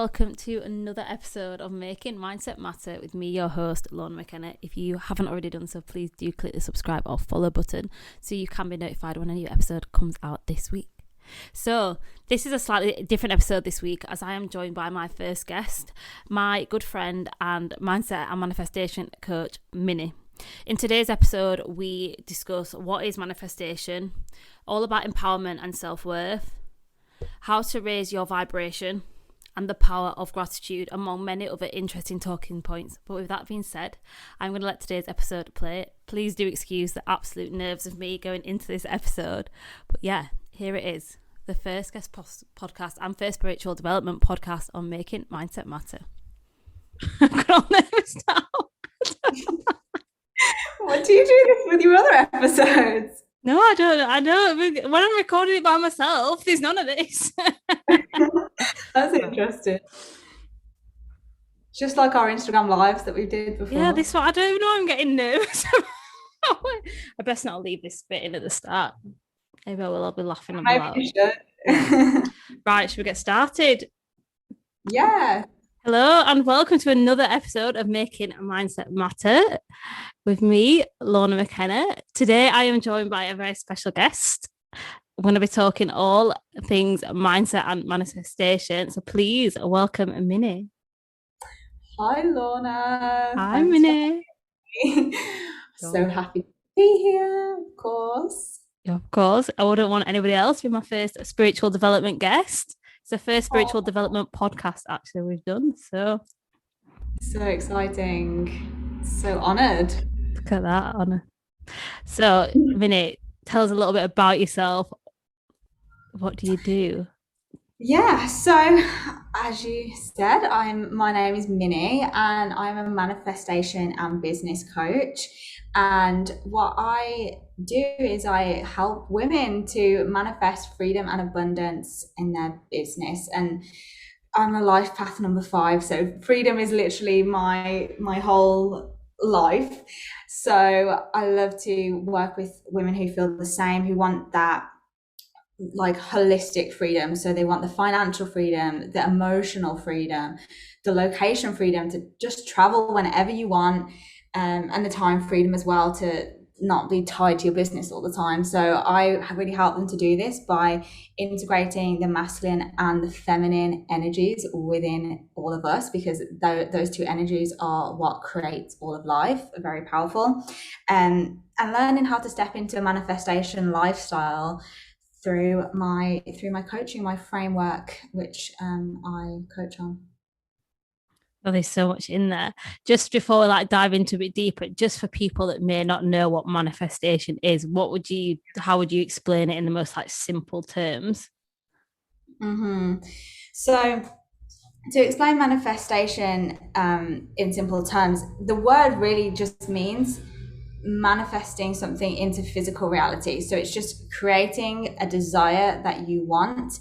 welcome to another episode of Making Mindset Matter with me, your host, Lorna McKenna. If you haven't already done so, please do click the subscribe or follow button so you can be notified when a new episode comes out this week. So this is a slightly different episode this week as I am joined by my first guest, my good friend and mindset and manifestation coach, Minnie. In today's episode, we discuss what is manifestation, all about empowerment and self-worth, how to raise your vibration, and the power of gratitude, among many other interesting talking points. But with that being said, I'm going to let today's episode play. Please do excuse the absolute nerves of me going into this episode. But yeah, here it is, the first guest podcast and first spiritual development podcast on Making Mindset Matter. I'm nervous now. What do you do this with your other episodes? No, I don't. I know. When I'm recording it by myself, there's none of this. That's interesting. Just like our Instagram lives that we did before. Yeah, this one, I don't even know. I'm getting nervous. I best not leave this bit in at the start. Maybe I'll be laughing on Maybe you should. Right, should we get started? Yeah. Hello and welcome to another episode of Making Mindset Matter with me, Lorna McKenna. Today I am joined by a very special guest. We're going to be talking all things mindset and manifestation. So please welcome Minnie. Hi, Lorna. Hi, Minnie. So happy to be here, of course. Yeah, of course. I wouldn't want anybody else to be my first spiritual development guest. It's the first spiritual development podcast actually we've done. So exciting. So honoured. Look at that honour. So, Minnie, tell us a little bit about yourself. What do you do? Yeah, so as you said, my name is Minnie and I'm a manifestation and business coach. And what I do is I help women to manifest freedom and abundance in their business. And I'm a life path number 5. So freedom is literally my whole life. So I love to work with women who feel the same, who want that like holistic freedom. So they want the financial freedom, the emotional freedom, the location freedom to just travel whenever you want, and the time freedom as well to not be tied to your business all the time. So I really help them to do this by integrating the masculine and the feminine energies within all of us, because those two energies are what creates all of life, are very powerful, and learning how to step into a manifestation lifestyle through my coaching, my framework, which I coach on. Oh, there's so much in there. Just before we dive into a bit deeper, just for people that may not know what manifestation is, how would you explain it in the most simple terms? So to explain manifestation in simple terms, the word really just means manifesting something into physical reality. So it's just creating a desire that you want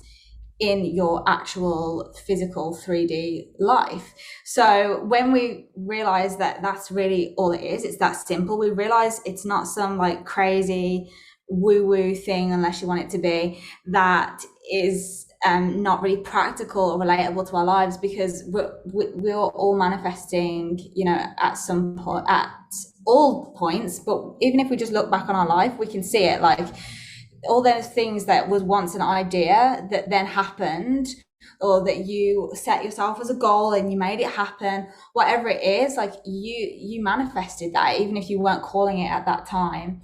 in your actual physical 3D life. So when we realize that that's really all it is, it's that simple, we realize it's not some crazy woo-woo thing, unless you want it to be, that is not really practical or relatable to our lives, because we're all manifesting, at some point, at all points. But even if we just look back on our life, we can see it, all those things that was once an idea that then happened, or that you set yourself as a goal and you made it happen, whatever it is, you manifested that, even if you weren't calling it at that time.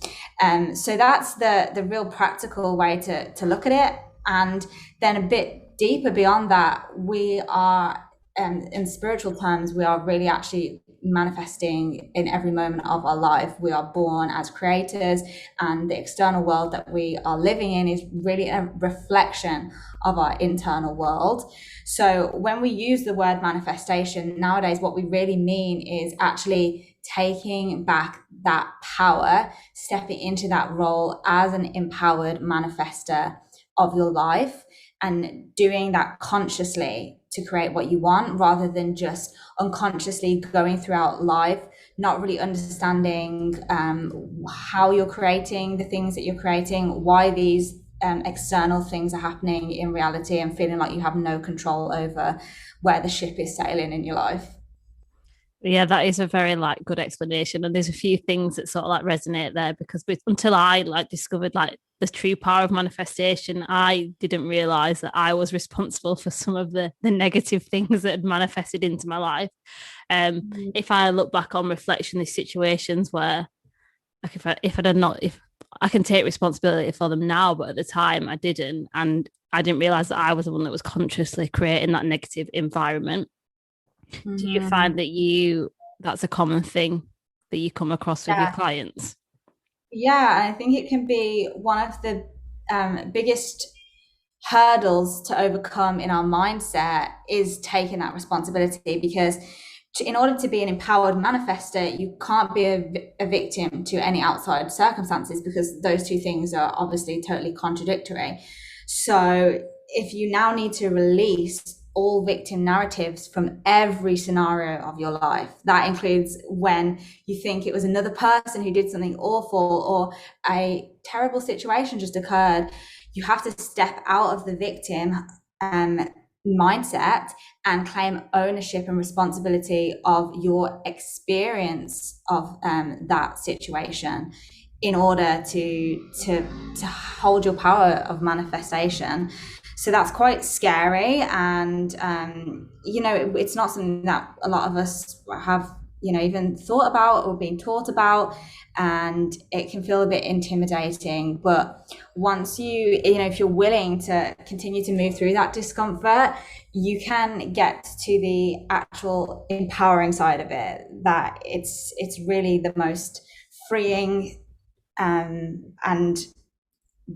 So that's the real practical way to look at it. And then a bit deeper beyond that, we are, in spiritual terms, we are really actually manifesting in every moment of our life. We are born as creators, and the external world that we are living in is really a reflection of our internal world. So when we use the word manifestation nowadays, what we really mean is actually taking back that power, stepping into that role as an empowered manifester of your life, and doing that consciously to create what you want, rather than just unconsciously going throughout life, not really understanding how you're creating the things that you're creating, why these external things are happening in reality and feeling like you have no control over where the ship is sailing in your life. Yeah, that is a very like good explanation, and there's a few things that sort of like resonate there because until I like discovered like the true power of manifestation, I didn't realize that I was responsible for some of the negative things that had manifested into my life. If I look back on reflection, these situations where like if I'd not if I can take responsibility for them now, but at the time I didn't, and I didn't realize that I was the one that was consciously creating that negative environment. Do you find that that's a common thing that you come across with your Yeah, clients? yeah, and I think it can be one of the biggest hurdles to overcome in our mindset is taking that responsibility, because in order to be an empowered manifester, you can't be a victim to any outside circumstances, because those two things are obviously totally contradictory. So if you now need to release all victim narratives from every scenario of your life, that includes when you think it was another person who did something awful or a terrible situation just occurred, you have to step out of the victim mindset and claim ownership and responsibility of your experience of that situation in order to hold your power of manifestation. So that's quite scary, and it's not something that a lot of us have even thought about or been taught about, and it can feel a bit intimidating. But once if you're willing to continue to move through that discomfort, you can get to the actual empowering side of it, that it's really the most freeing and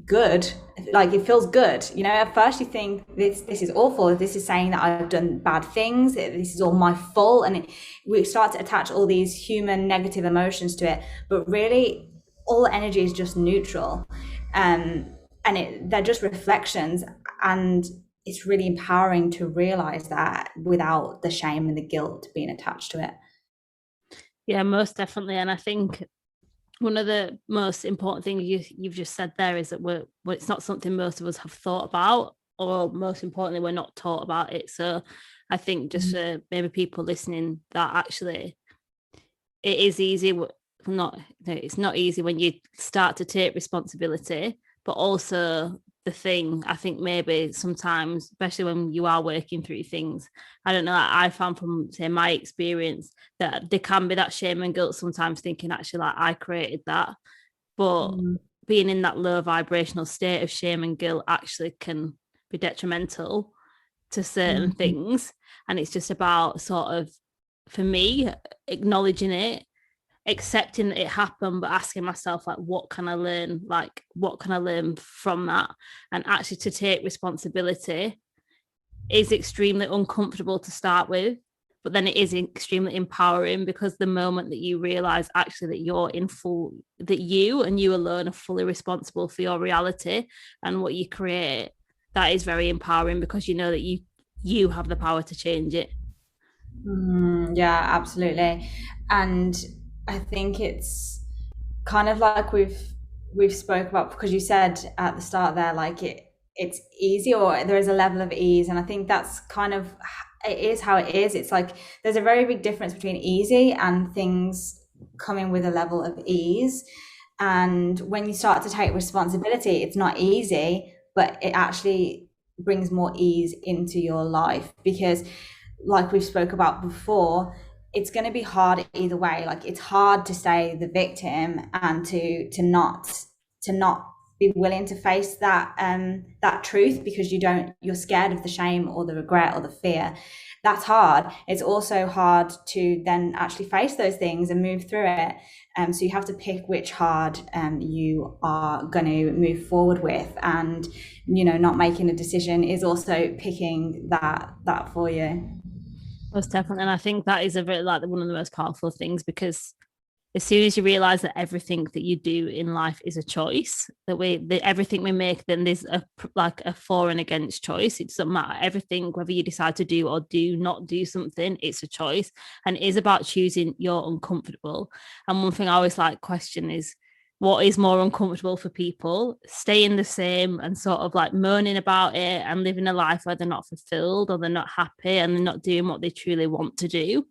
good. Like, it feels good. At first you think this is awful, this is saying that I've done bad things, this is all my fault, and we start to attach all these human negative emotions to it, but really all the energy is just neutral, and they're just reflections, and it's really empowering to realize that without the shame and the guilt being attached to it. Yeah, most definitely. And I think one of the most important things you've just said there is that it's not something most of us have thought about, or most importantly, we're not taught about it. So I think just for maybe people listening, that actually it is easy. It's not easy when you start to take responsibility, but also the thing I think maybe sometimes, especially when you are working through things, I don't know, I found from say my experience that there can be that shame and guilt sometimes, thinking actually like I created that, but being in that low vibrational state of shame and guilt actually can be detrimental to certain things. And it's just about sort of, for me, acknowledging it, accepting that it happened, but asking myself like what can I learn, like what can I learn from that. And actually to take responsibility is extremely uncomfortable to start with, but then it is extremely empowering, because the moment that you realize actually that you and you alone are fully responsible for your reality and what you create, that is very empowering, because you know that you have the power to change it. Yeah, absolutely. And I think it's kind of like we've spoke about, because you said at the start there, like it's easy, or there is a level of ease, and I think that's kind of, it is how it is. It's like there's a very big difference between easy and things coming with a level of ease. And when you start to take responsibility, it's not easy, but it actually brings more ease into your life, because like we've spoke about before, it's going to be hard either way. Like, it's hard to stay the victim and to not be willing to face that truth, because you're scared of the shame or the regret or the fear. That's hard. It's also hard to then actually face those things and move through it. So you have to pick which hard you are going to move forward with, and not making a decision is also picking that for you. Most definitely. And I think that is one of the most powerful things, because as soon as you realize that everything that you do in life is a choice, everything we make, then there's a for and against choice. It doesn't matter. Everything, whether you decide to do or do not do something, it's a choice, and it is about choosing your uncomfortable. And one thing I always like question is, what is more uncomfortable for people, staying the same and sort of like moaning about it and living a life where they're not fulfilled or they're not happy and they're not doing what they truly want to do.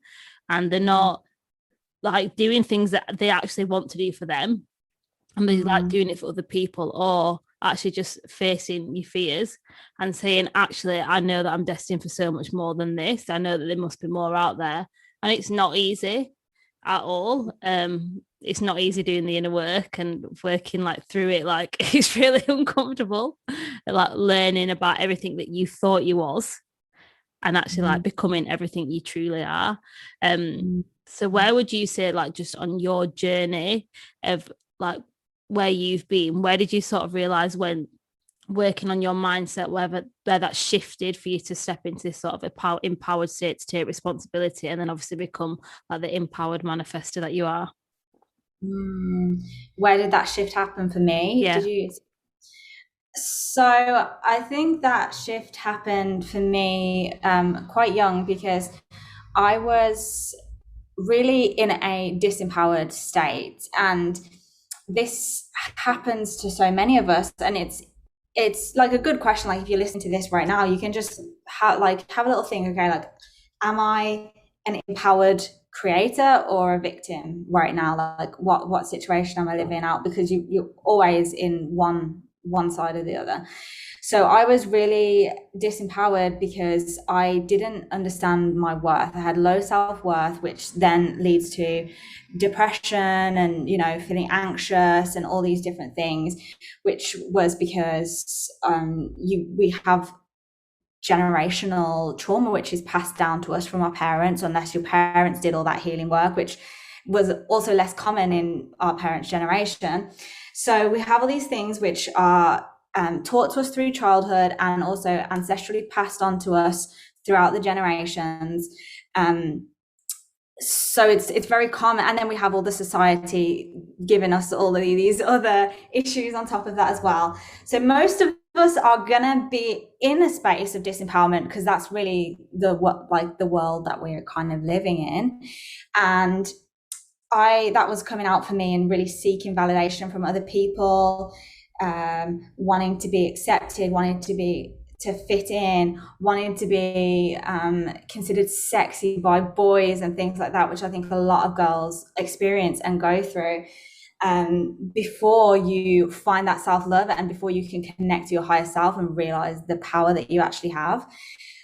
And they're not like doing things that they actually want to do for them. And they're like doing it for other people, or actually just facing your fears and saying, actually, I know that I'm destined for so much more than this. I know that there must be more out there. And it's not easy at all. It's not easy doing the inner work and working like through it. Like it's really uncomfortable, like learning about everything that you thought you was and actually like becoming everything you truly are. So where would you say, like, just on your journey of like where you've been, where did you sort of realize when working on your mindset, where that shifted for you to step into this sort of empowered state to take responsibility and then obviously become like the empowered manifestor that you are? Where did that shift happen for me? Yeah. Did you? So I think that shift happened for me quite young, because I was really in a disempowered state, and this happens to so many of us. And it's like a good question. Like if you're listening to this right now, you can just have a little think. Okay, like, am I an empowered creator or a victim right now? Like what situation am I living out? Because you're always in one side or the other. So I was really disempowered because I didn't understand my worth. I had low self-worth, which then leads to depression and, feeling anxious and all these different things, which was because we have generational trauma, which is passed down to us from our parents, unless your parents did all that healing work, which was also less common in our parents' generation. So we have all these things which are taught to us through childhood and also ancestrally passed on to us throughout the generations. So it's very common. And then we have all the society giving us all of these other issues on top of that as well. So most of us are gonna be in a space of disempowerment, because that's really the world that we're kind of living in. And that was coming out for me and really seeking validation from other people, wanting to be accepted, wanting to fit in, wanting to be considered sexy by boys and things like that, which I think a lot of girls experience and go through before you find that self-love and before you can connect to your higher self and realize the power that you actually have.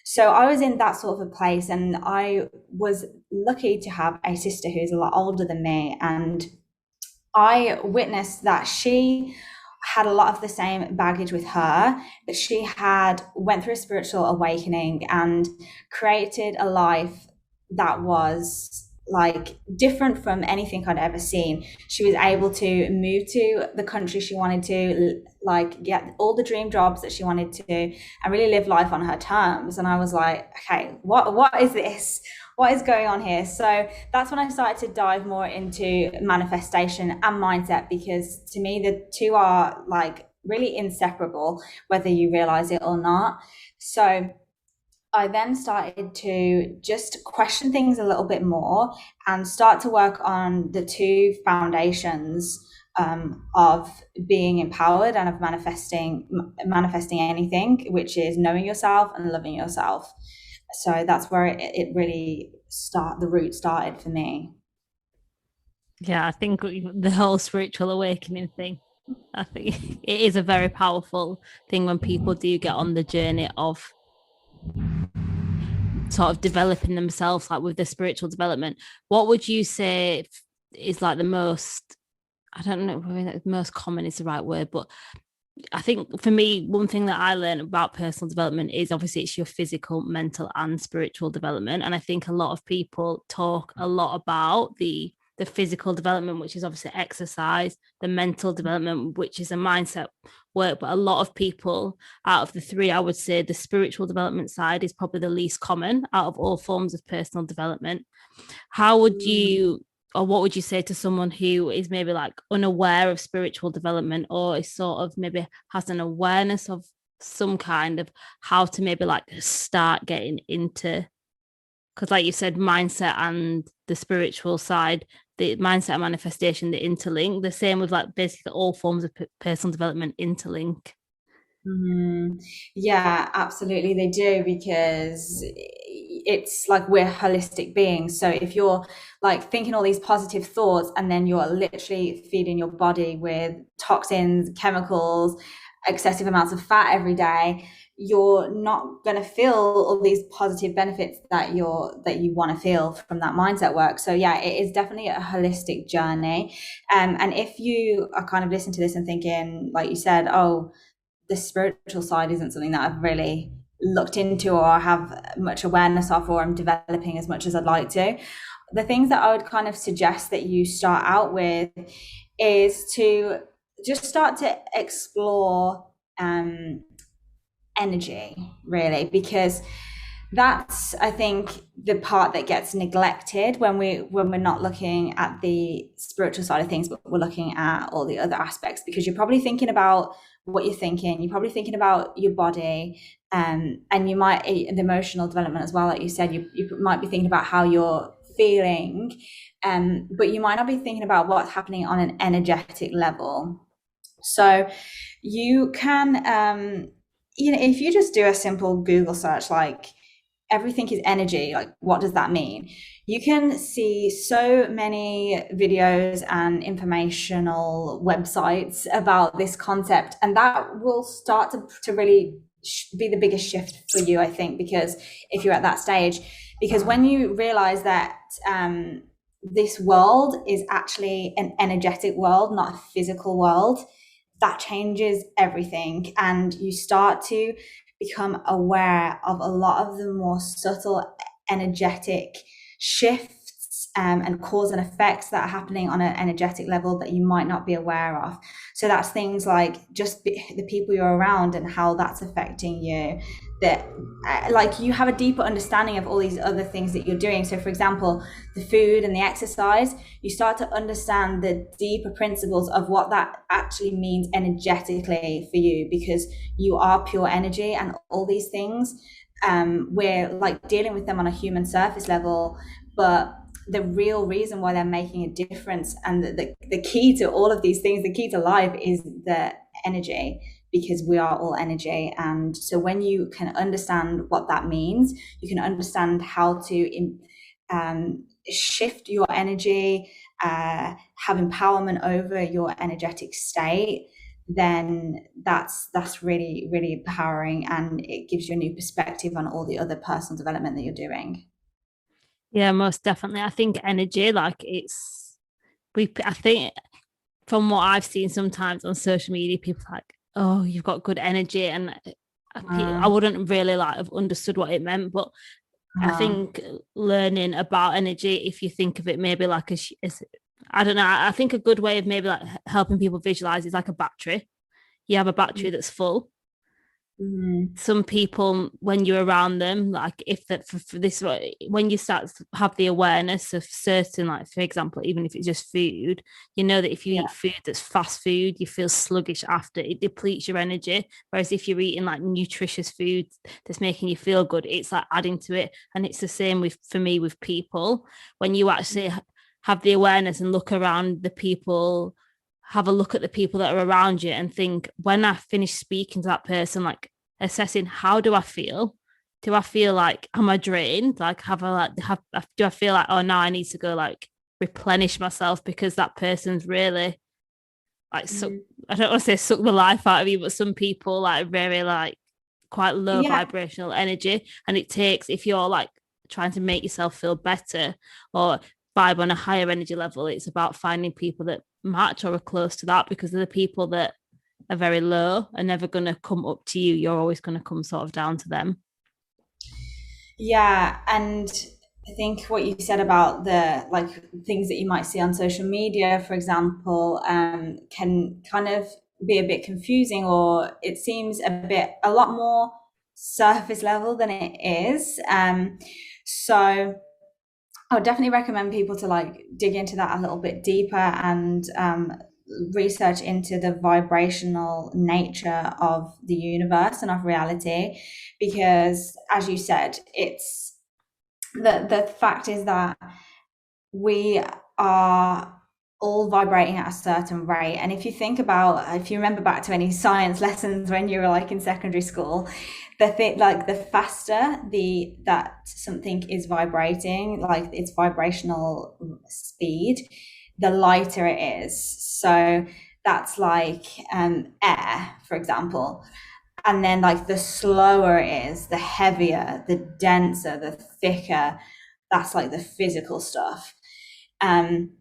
So I was in that sort of a place, and I was lucky to have a sister who's a lot older than me, and I witnessed that she had a lot of the same baggage with her, that she had went through a spiritual awakening and created a life that was like different from anything I'd ever seen. She was able to move to the country she wanted to, like get all the dream jobs that she wanted to, and really live life on her terms. And I was like, okay, what is this? What is going on here? So that's when I started to dive more into manifestation and mindset, because to me the two are like really inseparable, whether you realize it or not. So I then started to just question things a little bit more and start to work on the two foundations of being empowered and of manifesting anything, which is knowing yourself and loving yourself. So that's where it really the root started for me. Yeah, I think the whole spiritual awakening thing, I think it is a very powerful thing when people do get on the journey of sort of developing themselves, like with the spiritual development. What would you say is like the most, I don't know whether the most common is the right word, but I think for me, one thing that I learned about personal development is obviously it's your physical, mental, and spiritual development. And I think a lot of people talk a lot about the physical development, which is obviously exercise, the mental development, which is a mindset work. But a lot of people, out of the three, I would say the spiritual development side is probably the least common out of all forms of personal development. How would you, or what would you say to someone who is maybe like unaware of spiritual development, or is sort of maybe has an awareness of some kind of how to maybe like start getting into because like you said, mindset and the spiritual side, the mindset and manifestation, the interlink. The same with like basically all forms of personal development interlink. Mhm. Yeah, absolutely, they do, because it's like we're holistic beings. So if you're like thinking all these positive thoughts and then you're literally feeding your body with toxins, chemicals, excessive amounts of fat every day, you're not going to feel all these positive benefits that you want to feel from that mindset work. So yeah, it is definitely a holistic journey. And if you are kind of listening to this and thinking, like you said, oh, the spiritual side isn't something that I've really looked into or have much awareness of, or I'm developing as much as I'd like to. The things that I would kind of suggest that you start out with is to just start to explore energy, really, because that's, I think, the part that gets neglected when we're not looking at the spiritual side of things, but we're looking at all the other aspects. Because you're probably thinking about what you're thinking, you're probably thinking about your body, and you might, the emotional development as well, like you said, you might be thinking about how you're feeling, but you might not be thinking about what's happening on an energetic level. So you can, if you just do a simple Google search, like everything is energy, like what does that mean? You can see so many videos and informational websites about this concept, and that will start to really be the biggest shift for you, I think, because if you're at that stage, because when you realize that this world is actually an energetic world, not a physical world, that changes everything. And you start to become aware of a lot of the more subtle energetic shifts, and cause and effects that are happening on an energetic level that you might not be aware of. So that's things like just the people you're around and how that's affecting you, that like you have a deeper understanding of all these other things that you're doing. So for example, the food and the exercise, you start to understand the deeper principles of what that actually means energetically for you, because you are pure energy, and all these things, we're like dealing with them on a human surface level, but the real reason why they're making a difference, and the key to all of these things, the key to life, is the energy, because we are all energy. And so when you can understand what that means, you can understand how to shift your energy, have empowerment over your energetic state, then that's really, really empowering, and it gives you a new perspective on all the other personal development that you're doing. Yeah, most definitely. I think energy, like I think from what I've seen sometimes on social media, people are like, oh, you've got good energy. And I wouldn't really like have understood what it meant, but I think learning about energy, if you think of it maybe like I don't know, I think a good way of maybe like helping people visualize is like a battery. You have a battery that's full. Mm-hmm. Some people, when you're around them, like if that for this, when you start to have the awareness of certain, like for example, even if it's just food, you know that if you Yeah. eat food that's fast food, you feel sluggish after, it depletes your energy. Whereas if you're eating like nutritious food that's making you feel good, it's like adding to it. And it's the same with, for me, with people. When you actually have the awareness and look around the people, have a look at the people that are around you and think, when I finish speaking to that person, like assessing, how do I feel? Do I feel like, am I drained? Like do I feel like, oh, now I need to go like replenish myself because that person's really like Mm-hmm. I don't want to say suck the life out of you, but some people like very like quite low Yeah. vibrational energy. And it takes, if you're like trying to make yourself feel better or vibe on a higher energy level, it's about finding people that match or are close to that, because they're the people that are very low are never going to come up to you. You're always going to come sort of down to them. Yeah, and I think what you said about the like things that you might see on social media, for example, can kind of be a bit confusing, or it seems a lot more surface level than it is. So I would definitely recommend people to like dig into that a little bit deeper, and research into the vibrational nature of the universe and of reality, because as you said, the fact is that we are all vibrating at a certain rate. And if you think about, if you remember back to any science lessons when you were like in secondary school, the thing, like the faster that something is vibrating, like its vibrational speed, the lighter it is. So that's like air, for example. And then like the slower it is, the heavier, the denser, the thicker, that's like the physical stuff. Um,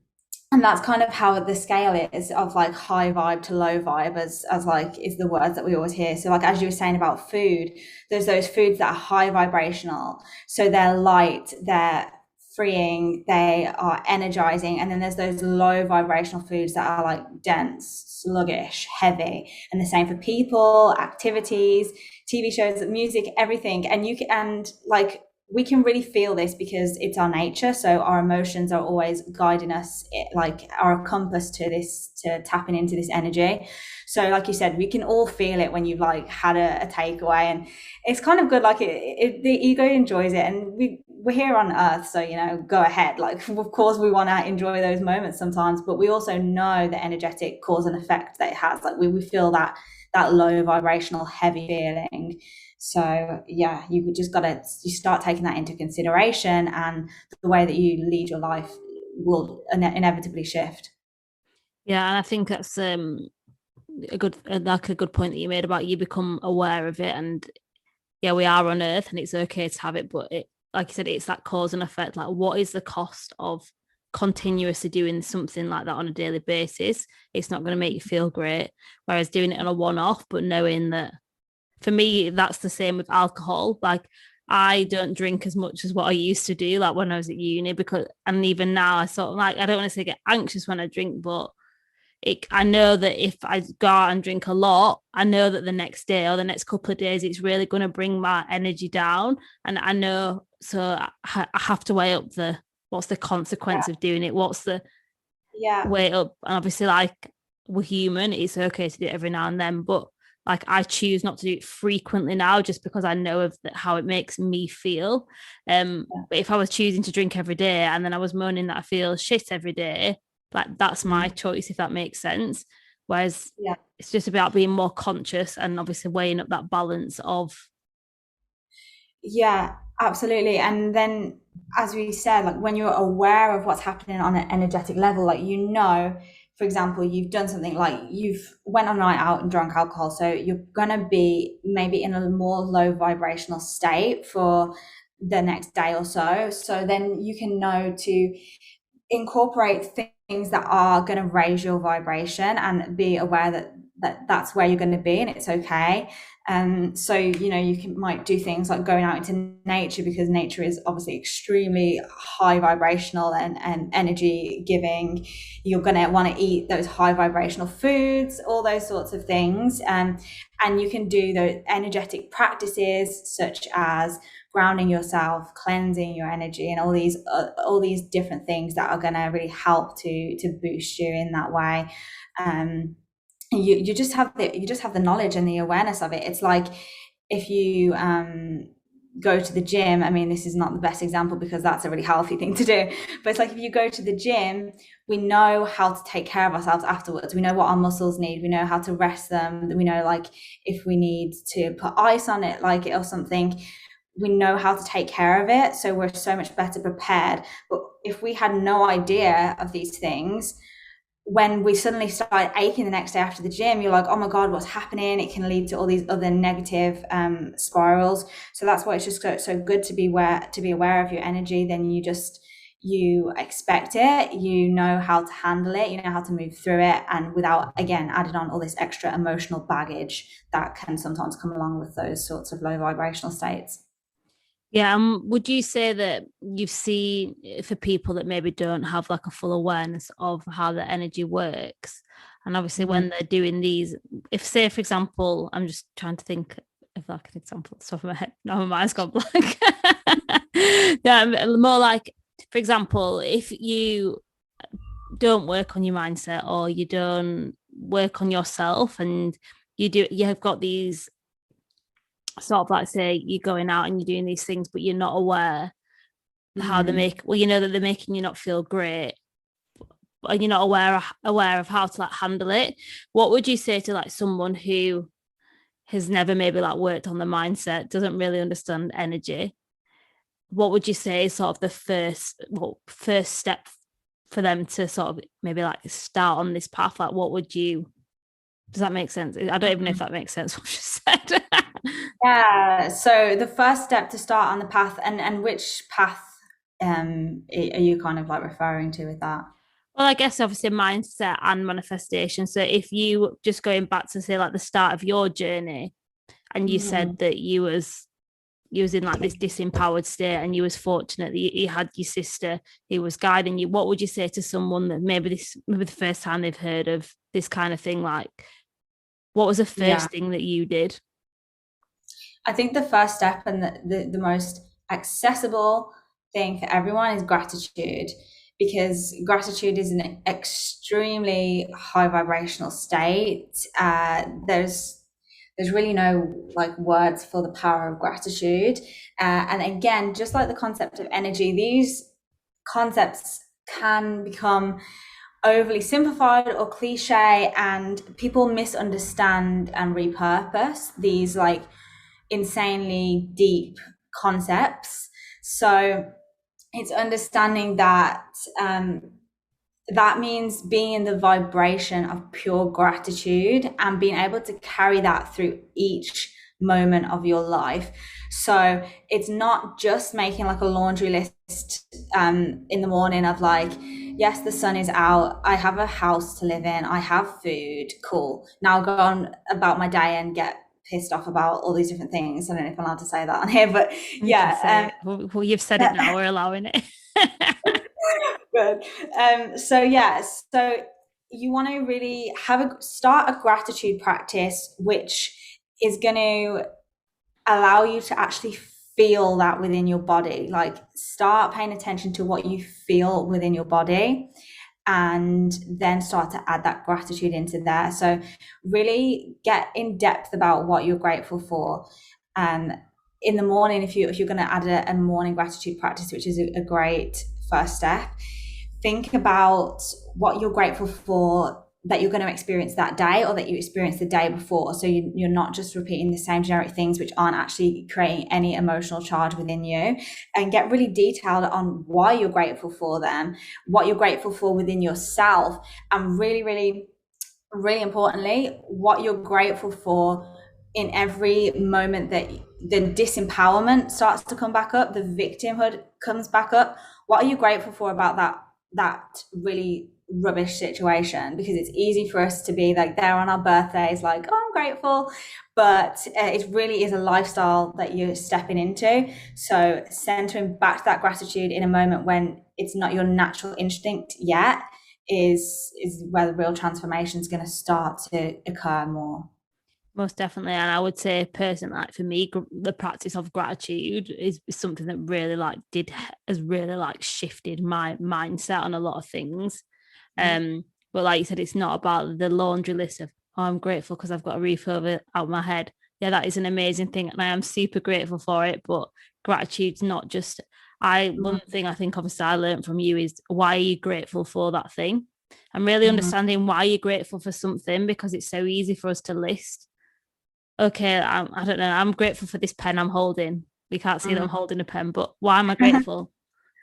and that's kind of how the scale is of like high vibe to low vibe, as like is the words that we always hear. So like as you were saying about food, there's those foods that are high vibrational, so they're light, they're freeing, they are energizing. And then there's those low vibrational foods that are like dense, sluggish, heavy. And the same for people, activities, TV shows, music, everything. And you can, and like we can really feel this because it's our nature. So our emotions are always guiding us, like our compass to this, to tapping into this energy. So like you said, we can all feel it when you've like had a takeaway, and it's kind of good. Like the ego enjoys it, and we're here on earth, so you know, go ahead. Like of course we want to enjoy those moments sometimes, but we also know the energetic cause and effect that it has. Like we feel that low vibrational heavy feeling. So yeah, you just gotta, you start taking that into consideration, and the way that you lead your life will inevitably shift. Yeah, and I think that's a good like a good point that you made about you become aware of it. And yeah, we are on earth and it's okay to have it, but it, like you said, it's that cause and effect. Like, what is the cost of continuously doing something like that on a daily basis? It's not going to make you feel great. Whereas doing it on a one-off, but knowing that, for me, that's the same with alcohol. Like, I don't drink as much as what I used to do, like when I was at uni, because, and even now, I sort of like, I don't want to say get anxious when I drink, but I know that if I go out and drink a lot, I know that the next day or the next couple of days, it's really going to bring my energy down. And I know, so I have to weigh up what's the consequence Yeah. of doing it? What's the Yeah. weigh up? And obviously, like, we're human, it's okay to do it every now and then, but like I choose not to do it frequently now just because I know of how it makes me feel. But if I was choosing to drink every day and then I was moaning that I feel shit every day, like that's my choice, if that makes sense. Whereas Yeah. it's just about being more conscious and obviously weighing up that balance of. Yeah, absolutely. And then, as we said, like when you're aware of what's happening on an energetic level, like you know, for example, you've done something like you've went on a night out and drunk alcohol, so you're gonna be maybe in a more low vibrational state for the next day or so. So then you can know to incorporate things that are going to raise your vibration, and be aware that's where you're going to be, and it's okay. So you know, might do things like going out into nature, because nature is obviously extremely high vibrational and energy giving. You're going to want to eat those high vibrational foods, all those sorts of things. And you can do the energetic practices such as grounding yourself, cleansing your energy, and all these different things that are going to really help to boost you in that way. You just have the knowledge and the awareness of it. It's like if you go to the gym. I mean, this is not the best example because that's a really healthy thing to do, but it's like if you go to the gym, we know how to take care of ourselves afterwards. We know what our muscles need. We know how to rest them. We know, like, if we need to put ice on it, like it or something, we know how to take care of it. So we're so much better prepared. But if we had no idea of these things, when we suddenly start aching the next day after the gym, you're like, oh my God, what's happening? It can lead to all these other negative spirals. So that's why it's just so good to be aware of your energy. Then you expect it, you know how to handle it, you know how to move through it, and without, again, adding on all this extra emotional baggage that can sometimes come along with those sorts of low vibrational states. Yeah, would you say that you've seen, for people that maybe don't have like a full awareness of how the energy works, and obviously Mm-hmm. when they're doing these, if say for example, I'm just trying to think of like an example off the top of my head. No, my mind's gone blank. Yeah, more like, for example, if you don't work on your mindset or you don't work on yourself, and you have got these sort of, like, say you're going out and you're doing these things but you're not aware, how they make, well, you know that they're making you not feel great, and you're not aware of how to like handle it. What would you say to like someone who has never maybe like worked on the mindset, doesn't really understand energy? What would you say is sort of the first step for them to sort of maybe like start on this path? Like, what would you, does that make sense? I don't even know if that makes sense what you said. Yeah. So the first step to start on the path, and which path are you kind of like referring to with that? Well, I guess obviously mindset and manifestation. So if you just going back to say like the start of your journey, and you said Mhm. that you was in like this disempowered state, and you was fortunate that you had your sister who was guiding you, what would you say to someone that maybe the first time they've heard of this kind of thing? Like, what was the Yeah. first thing that you did? I think the first step and the most accessible thing for everyone is gratitude, because gratitude is an extremely high vibrational state. There's really no like words for the power of gratitude. And again, just like the concept of energy, these concepts can become overly simplified or cliche, and people misunderstand and repurpose these like insanely deep concepts. So it's understanding that that means being in the vibration of pure gratitude and being able to carry that through each moment of your life. So it's not just making like a laundry list in the morning of like, yes, the sun is out, I have a house to live in, I have food, cool. Now I'll go on about my day and get pissed off about all these different things. I don't know if I'm allowed to say that on here, but You can yeah. say it. Well, you've said it now. We're allowing it. Good. So yes, so you want to really start a gratitude practice, which is going to allow you to actually feel that within your body. Like start paying attention to what you feel within your body, and then start to add that gratitude into there. So really get in depth about what you're grateful for. In the morning, if you're going to add a morning gratitude practice, which is a great first step, think about what you're grateful for that you're going to experience that day, or that you experienced the day before. So you're not just repeating the same generic things which aren't actually creating any emotional charge within you, and get really detailed on why you're grateful for them, what you're grateful for within yourself, and really, really, really importantly, what you're grateful for in every moment that the disempowerment starts to come back up, the victimhood comes back up. What are you grateful for about that really rubbish situation? Because it's easy for us to be like there on our birthdays like, oh, I'm grateful, but it really is a lifestyle that you're stepping into. So centering back to that gratitude in a moment when it's not your natural instinct yet is where the real transformation is going to start to occur more. Most definitely. And I would say personally, like for me, the practice of gratitude is something that really like has really like shifted my mindset on a lot of things. But like you said, it's not about the laundry list of, oh, I'm grateful because I've got a roof over out my head. Yeah, that is an amazing thing, and I am super grateful for it. But gratitude's not just, one thing I think obviously I learned from you is, why are you grateful for that thing? And really understanding why you're grateful for something, because it's so easy for us to list, okay, I don't know, I'm grateful for this pen I'm holding. We can't see that I'm holding a pen, but why am I grateful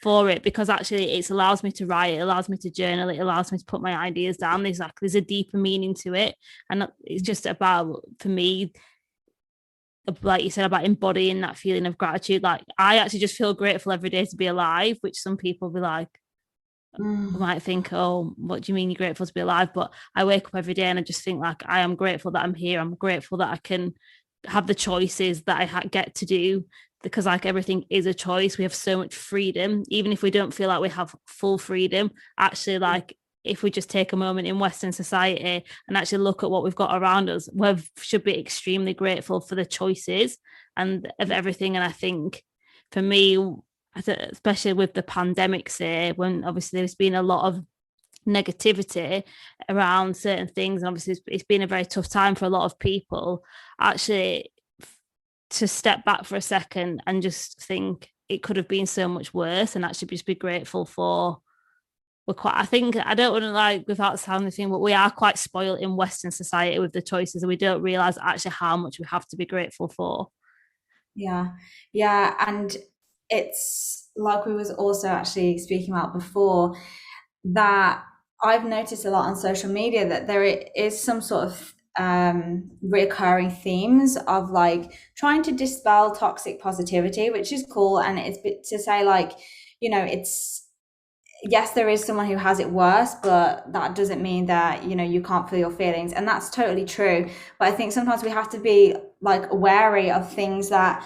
for it? Because actually it allows me to write, it allows me to journal, it allows me to put my ideas down. There's a deeper meaning to it. And it's just about, for me, like you said, about embodying that feeling of gratitude. Like I actually just feel grateful every day to be alive, which some people be like, might think, oh, what do you mean you're grateful to be alive? But I wake up every day and I just think like, I am grateful that I'm here. I'm grateful that I can have the choices that I get to do, because like everything is a choice. We have so much freedom, even if we don't feel like we have full freedom. Actually, like if we just take a moment in Western society and actually look at what we've got around us, we should be extremely grateful for the choices and of everything. And I think for me, especially with the pandemic, say, when obviously there's been a lot of negativity around certain things, and obviously it's been a very tough time for a lot of people, actually to step back for a second and just think, it could have been so much worse, and actually just be grateful for. We're quite, I think, I don't want to like without sounding thing, but we are quite spoiled in Western society with the choices, and we don't realize actually how much we have to be grateful for. Yeah. Yeah. And it's like we was also actually speaking about before, that I've noticed a lot on social media that there is some sort of reoccurring themes of like trying to dispel toxic positivity, which is cool. And it's to say like, it's, yes, there is someone who has it worse, but that doesn't mean that, you can't feel your feelings. And that's totally true. But I think sometimes we have to be like wary of things that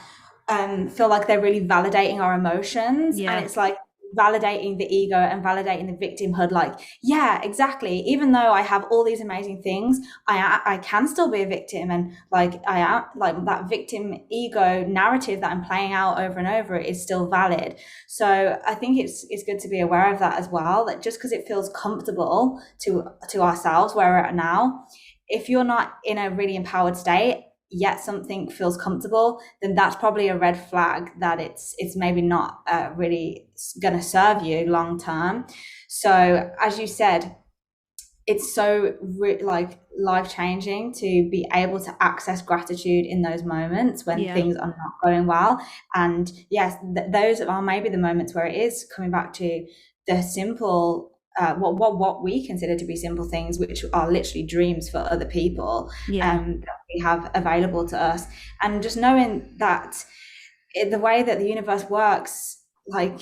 feel like they're really validating our emotions. Yeah. And it's like validating the ego and validating the victimhood. Like, yeah, exactly. Even though I have all these amazing things, I can still be a victim. And like, I am like that victim ego narrative that I'm playing out over and over is still valid. So I think it's good to be aware of that as well. That just because it feels comfortable to ourselves where we're at now, if you're not in a really empowered state, yet something feels comfortable, then that's probably a red flag that it's maybe not really going to serve you long term. So as you said, it's so like life changing to be able to access gratitude in those moments when things are not going well. And yes, those are maybe the moments where it is coming back to the simple what we consider to be simple things, which are literally dreams for other people, that we have available to us. And just knowing that the way that the universe works, like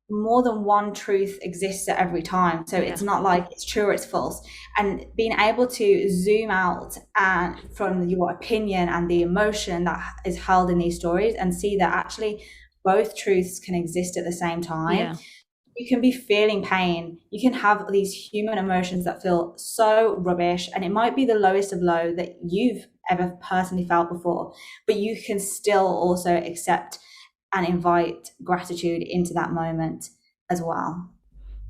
more than one truth exists at every time. So it's not like it's true or it's false. And being able to zoom out and from your opinion and the emotion that is held in these stories and see that actually both truths can exist at the same time. You can be feeling pain. You can have these human emotions that feel so rubbish, and it might be the lowest of low that you've ever personally felt before, but you can still also accept and invite gratitude into that moment as well.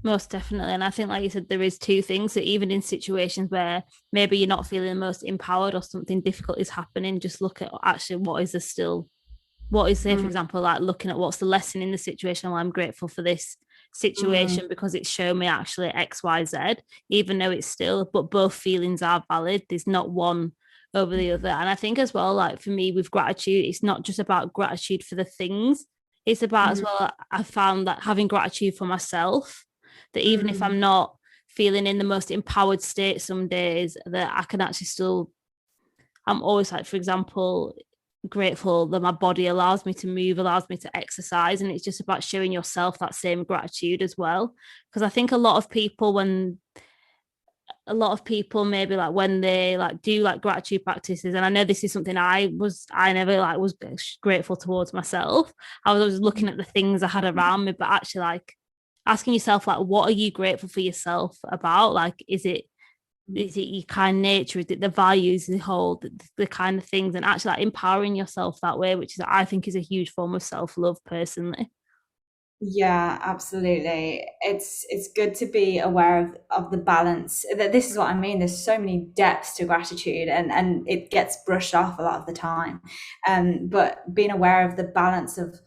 Most definitely. And I think, like you said, there is two things that even in situations where maybe you're not feeling the most empowered or something difficult is happening, just look at actually what is, say, for example, like looking at what's the lesson in the situation. Well, I'm grateful for this situation because it's shown me actually XYZ, even though it's still, but both feelings are valid. There's not one over the other. And I think as well, like for me with gratitude, it's not just about gratitude for the things, it's about as well, I found that having gratitude for myself, that even if I'm not feeling in the most empowered state some days, that I can actually still, I'm always like, for example, grateful that my body allows me to move, allows me to exercise. And it's just about showing yourself that same gratitude as well. Because I think a lot of people maybe like when they like do like gratitude practices, and I know this is something I never like was grateful towards myself. I was always looking at the things I had around me, but actually like asking yourself like, what are you grateful for yourself about? Like, is it your kind nature? Is it the values you hold, the kind of things, and actually like empowering yourself that way, which is I think is a huge form of self-love personally. Yeah, absolutely. It's good to be aware of the balance. That this is what I mean. There's so many depths to gratitude, and it gets brushed off a lot of the time. But being aware of the balance of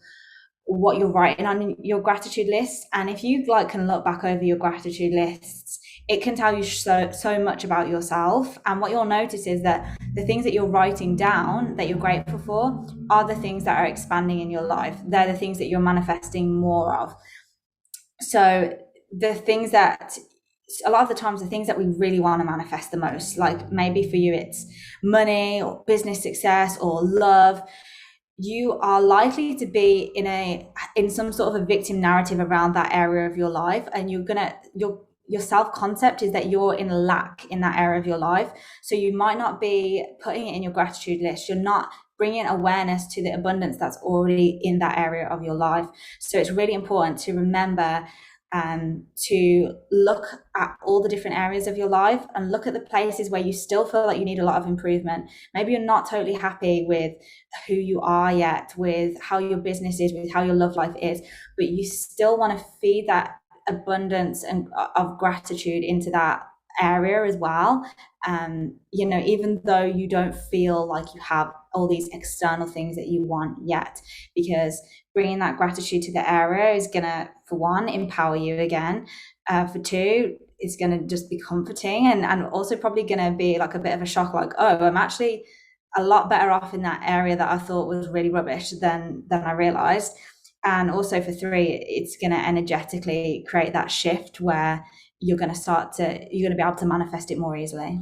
what you're writing on your gratitude list, and if you like can look back over your gratitude lists, it can tell you so much about yourself. And what you'll notice is that the things that you're writing down that you're grateful for are the things that are expanding in your life. They're the things that you're manifesting more of. So the things that a lot of the times, the things that we really want to manifest the most, like maybe for you it's money or business success or love, you are likely to be in some sort of a victim narrative around that area of your life, and your self-concept is that you're in lack in that area of your life. So you might not be putting it in your gratitude list. You're not bringing awareness to the abundance that's already in that area of your life. So it's really important to remember to look at all the different areas of your life and look at the places where you still feel like you need a lot of improvement. Maybe you're not totally happy with who you are yet, with how your business is, with how your love life is, but you still want to feed that abundance and of gratitude into that area as well. Even though you don't feel like you have all these external things that you want yet, because bringing that gratitude to the area is gonna, for one, empower you again. For two, it's gonna just be comforting, and also probably gonna be like a bit of a shock, like, oh, I'm actually a lot better off in that area that I thought was really rubbish than I realized. And also for three, it's going to energetically create that shift where you're going to be able to manifest it more easily.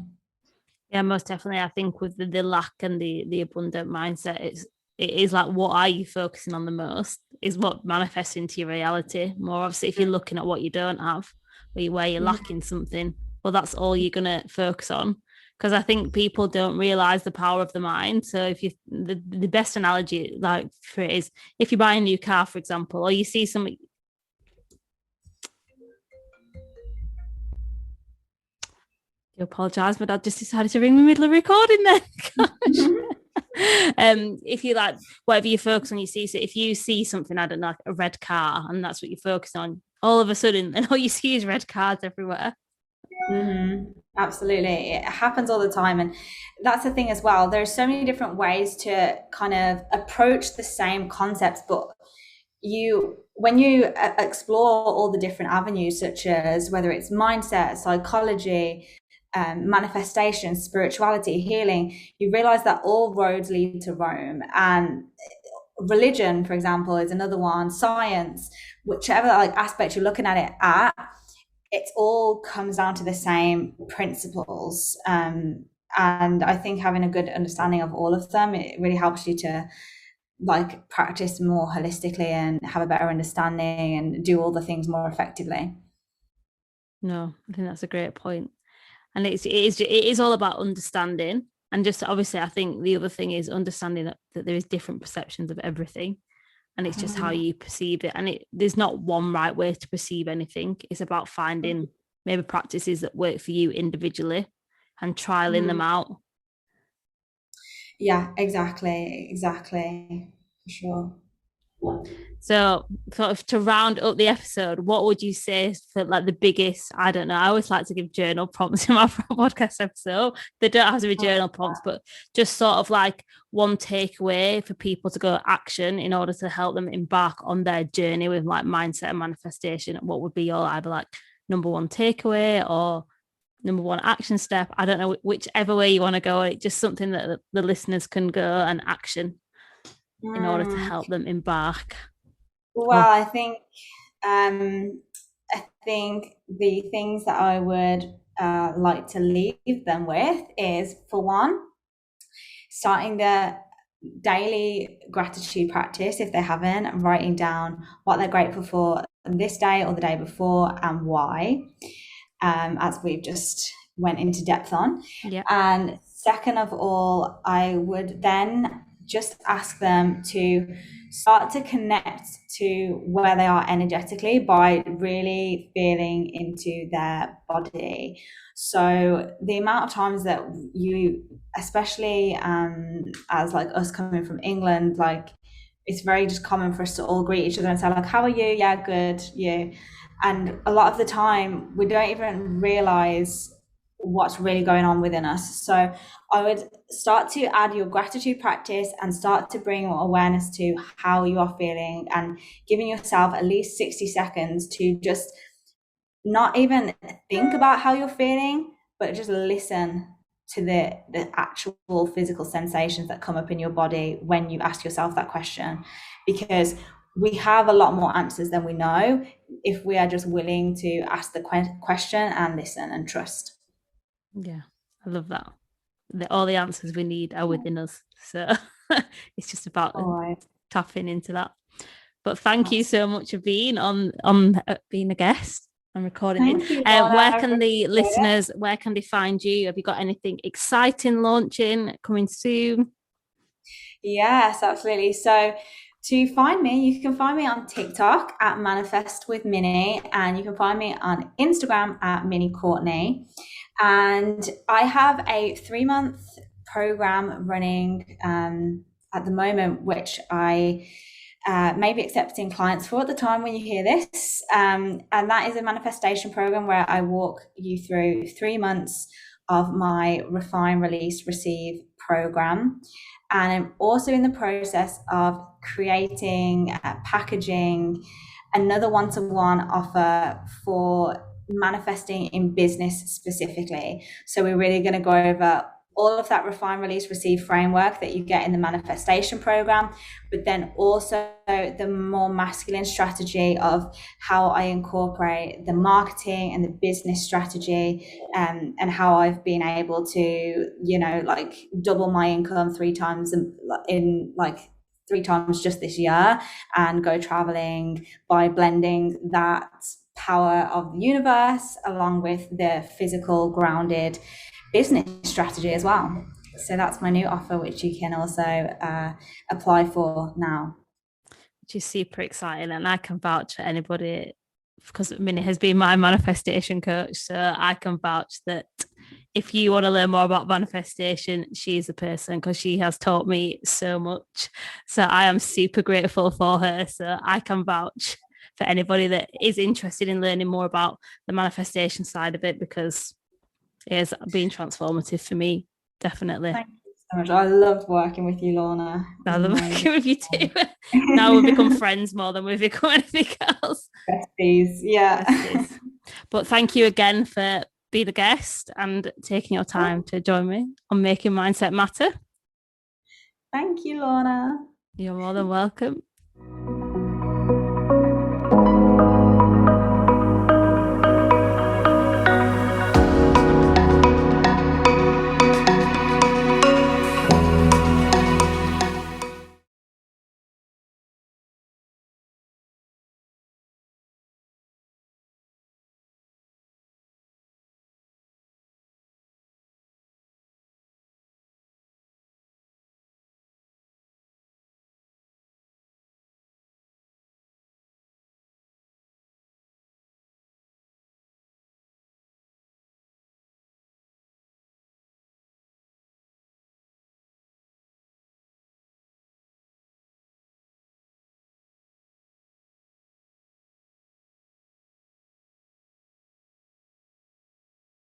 Yeah, most definitely. I think with the lack and the abundant mindset, it is like, what are you focusing on the most is what manifests into your reality more. Obviously, if you're looking at what you don't have, where you're lacking something, well, that's all you're gonna focus on. Because I think people don't realize the power of the mind. So if you the best analogy like for it is, if you buy a new car, for example, or you see something. I apologize, my dad just decided to ring me in the middle of recording then. If you like whatever you focus on, you see. So if you see something, I don't know, like a red car, and that's what you focus on, all of a sudden, and all you see is red cars everywhere. Mm-hmm. Absolutely. It happens all the time. And that's the thing as well. There's so many different ways to kind of approach the same concepts, but when you explore all the different avenues, such as whether it's mindset, psychology, manifestation, spirituality, healing, you realize that all roads lead to Rome. And religion, for example, is another one, science, whichever like aspect you're looking at it all comes down to the same principles. And I think having a good understanding of all of them, it really helps you to like practice more holistically and have a better understanding and do all the things more effectively. No, I think that's a great point. And it is all about understanding. And just obviously, I think the other thing is understanding that there is different perceptions of everything. And it's just how you perceive it. And there's not one right way to perceive anything. It's about finding maybe practices that work for you individually and trialing them out. Yeah, exactly. For sure. So, sort of to round up the episode, what would you say for like the biggest? I don't know. I always like to give journal prompts in my podcast episode. They don't have to be journal prompts, but just sort of like one takeaway for people to go action in order to help them embark on their journey with like mindset and manifestation. What would be your either like number one takeaway or number one action step? I don't know, whichever way you want to go. Just something that the listeners can go and action in order to help them embark. Well, I think the things that I would like to leave them with is, for one, starting the daily gratitude practice if they haven't, writing down what they're grateful for this day or the day before and why, as we've just went into depth on. Yeah. And second of all, I would then just ask them to start to connect to where they are energetically by really feeling into their body. So the amount of times that you, especially as like us coming from England, like it's very just common for us to all greet each other and say like, how are you? Yeah, good. You. And a lot of the time we don't even realize what's really going on within us. So I would start to add your gratitude practice and start to bring awareness to how you are feeling, and giving yourself at least 60 seconds to just not even think about how you're feeling, but just listen to the actual physical sensations that come up in your body when you ask yourself that question. Because we have a lot more answers than we know if we are just willing to ask the question and listen and trust. Yeah, I love that. All the answers we need are within us. So it's just about tapping into that. But thank you so much for being on being a guest and recording it. Where can the listeners, where can they find you? Have you got anything exciting launching coming soon? Yes, absolutely. So to find me, you can find me on TikTok at Manifest with Minnie, and you can find me on Instagram at Minnie Courtney. And I have a 3-month program running at the moment, which I may be accepting clients for at the time when you hear this. And that is a manifestation program where I walk you through 3 months of my refine, release, receive program. And I'm also in the process of creating, packaging another one-to-one offer for manifesting in business specifically. So we're really going to go over all of that refine, release, receive framework that you get in the manifestation program, but then also the more masculine strategy of how I incorporate the marketing and the business strategy, and how I've been able to, like double my income 3 times in like 3 times just this year, and go traveling by blending that power of the universe along with the physical grounded business strategy as well. So that's my new offer, which you can also apply for now. Which is super exciting, and I can vouch for anybody, because Minnie has been my manifestation coach, so I can vouch that if you want to learn more about manifestation, she's the person, because she has taught me so much. So I am super grateful for her. So I can vouch for anybody that is interested in learning more about the manifestation side of it, because it has been transformative for me, definitely. Thank you so much. I loved working with you, Lorna. I love working with you too. Now we've become friends more than we've become anything else. Besties, yeah. Besties. But thank you again for being a guest and taking your time to join me on Making Mindset Matter. Thank you, Lorna. You're more than welcome.